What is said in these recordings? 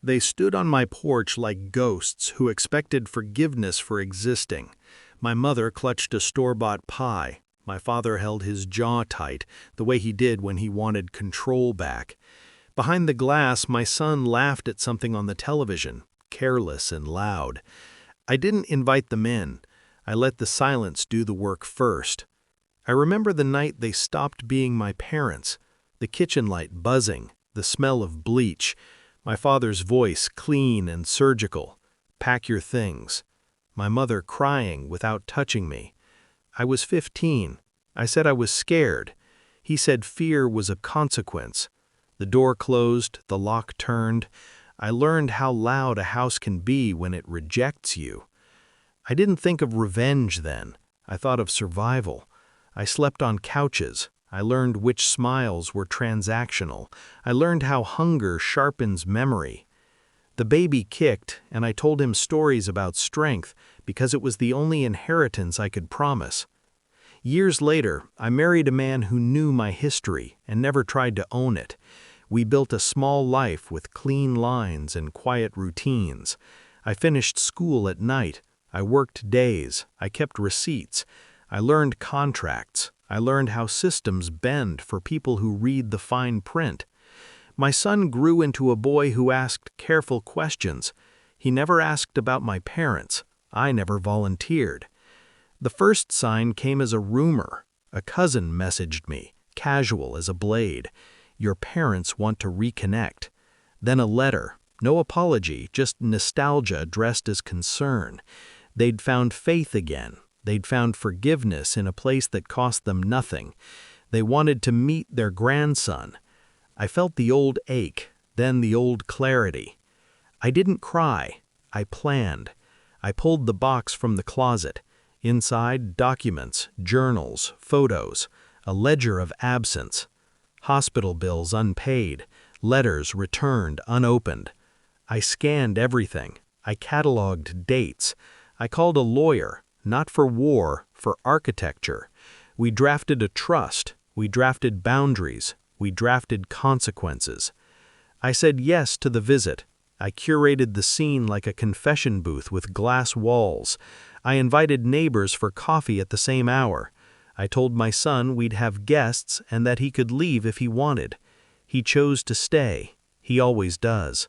They stood on my porch like ghosts who expected forgiveness for existing. My mother clutched a store-bought pie. My father held his jaw tight, the way he did when he wanted control back. Behind the glass, my son laughed at something on the television, careless and loud. I didn't invite them in. I let the silence do the work first. I remember the night they stopped being my parents, the kitchen light buzzing, the smell of bleach, my father's voice clean and surgical. Pack your things. My mother crying without touching me. I was 15. I said I was scared. He said fear was a consequence. The door closed, the lock turned. I learned how loud a house can be when it rejects you. I didn't think of revenge then. I thought of survival. I slept on couches. I learned which smiles were transactional. I learned how hunger sharpens memory. The baby kicked, and I told him stories about strength because it was the only inheritance I could promise. Years later, I married a man who knew my history and never tried to own it. We built a small life with clean lines and quiet routines. I finished school at night. I worked days. I kept receipts. I learned contracts. I learned how systems bend for people who read the fine print. My son grew into a boy who asked careful questions. He never asked about my parents. I never volunteered. The first sign came as a rumor. A cousin messaged me, casual as a blade. Your parents want to reconnect. Then a letter. No apology, just nostalgia dressed as concern. They'd found faith again. They'd found forgiveness in a place that cost them nothing. They wanted to meet their grandson. I felt the old ache, then the old clarity. I didn't cry. I planned. I pulled the box from the closet. Inside, documents, journals, photos, a ledger of absence. Hospital bills unpaid, letters returned unopened. I scanned everything. I cataloged dates. I called a lawyer, not for war, for architecture. We drafted a trust. We drafted boundaries. We drafted consequences. I said yes to the visit. I curated the scene like a confession booth with glass walls. I invited neighbors for coffee at the same hour. I told my son we'd have guests and that he could leave if he wanted. He chose to stay. He always does.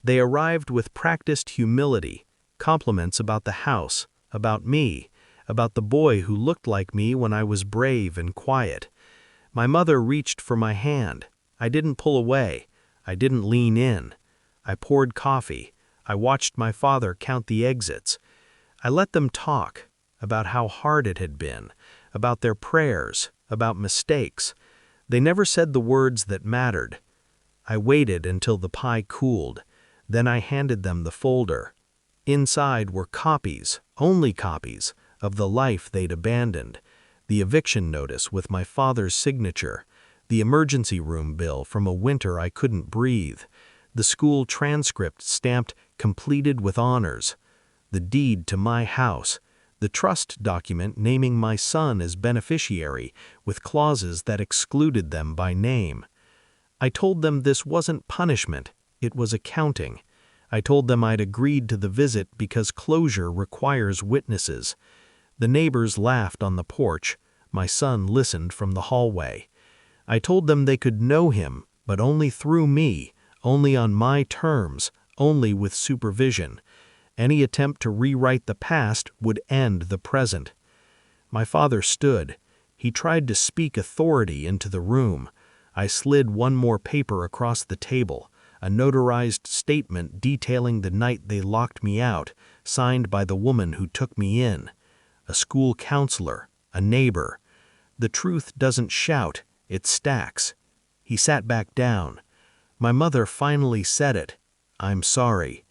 They arrived with practiced humility, compliments about the house, about me, about the boy who looked like me when I was brave and quiet. My mother reached for my hand. I didn't pull away. I didn't lean in. I poured coffee. I watched my father count the exits. I let them talk about how hard it had been, about their prayers, about mistakes. They never said the words that mattered. I waited until the pie cooled. Then I handed them the folder. Inside were copies, only copies, of the life they'd abandoned. The eviction notice with my father's signature. The emergency room bill from a winter I couldn't breathe. The school transcript stamped completed with honors. The deed to my house. The trust document naming my son as beneficiary with clauses that excluded them by name. I told them this wasn't punishment, it was accounting. I told them I'd agreed to the visit because closure requires witnesses. The neighbors laughed on the porch. My son listened from the hallway. I told them they could know him, but only through me, only on my terms, only with supervision. Any attempt to rewrite the past would end the present. My father stood. He tried to speak authority into the room. I slid one more paper across the table, a notarized statement detailing the night they locked me out, signed by the woman who took me in. A school counselor, a neighbor. The truth doesn't shout, it stacks. He sat back down. My mother finally said it. I'm sorry.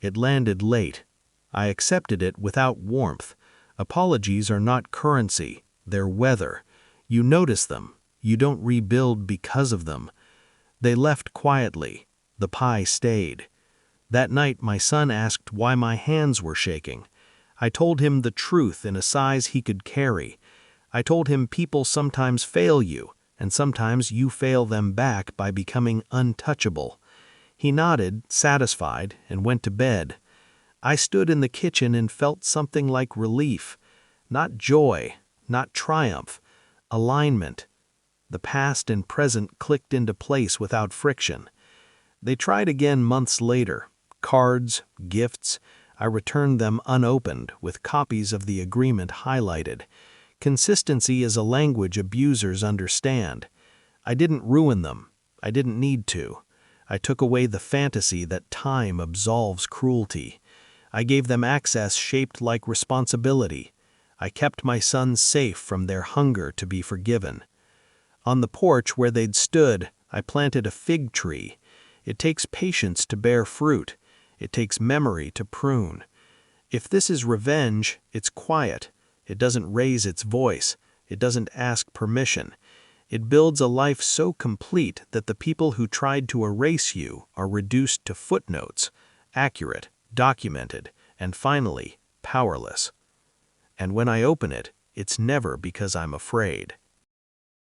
It landed late. I accepted it without warmth. Apologies are not currency, they're weather. You notice them. You don't rebuild because of them. They left quietly. The pie stayed. That night my son asked why my hands were shaking. I told him the truth in a size he could carry. I told him people sometimes fail you, and sometimes you fail them back by becoming untouchable. He nodded, satisfied, and went to bed. I stood in the kitchen and felt something like relief. Not joy, not triumph, alignment. The past and present clicked into place without friction. They tried again months later. Cards, gifts. I returned them unopened, with copies of the agreement highlighted. Consistency is a language abusers understand. I didn't ruin them. I didn't need to. I took away the fantasy that time absolves cruelty. I gave them access shaped like responsibility. I kept my sons safe from their hunger to be forgiven. On the porch where they'd stood, I planted a fig tree. It takes patience to bear fruit. It takes memory to prune. If this is revenge, it's quiet. It doesn't raise its voice. It doesn't ask permission. It builds a life so complete that the people who tried to erase you are reduced to footnotes, accurate, documented, and finally, powerless. And when I open it, it's never because I'm afraid.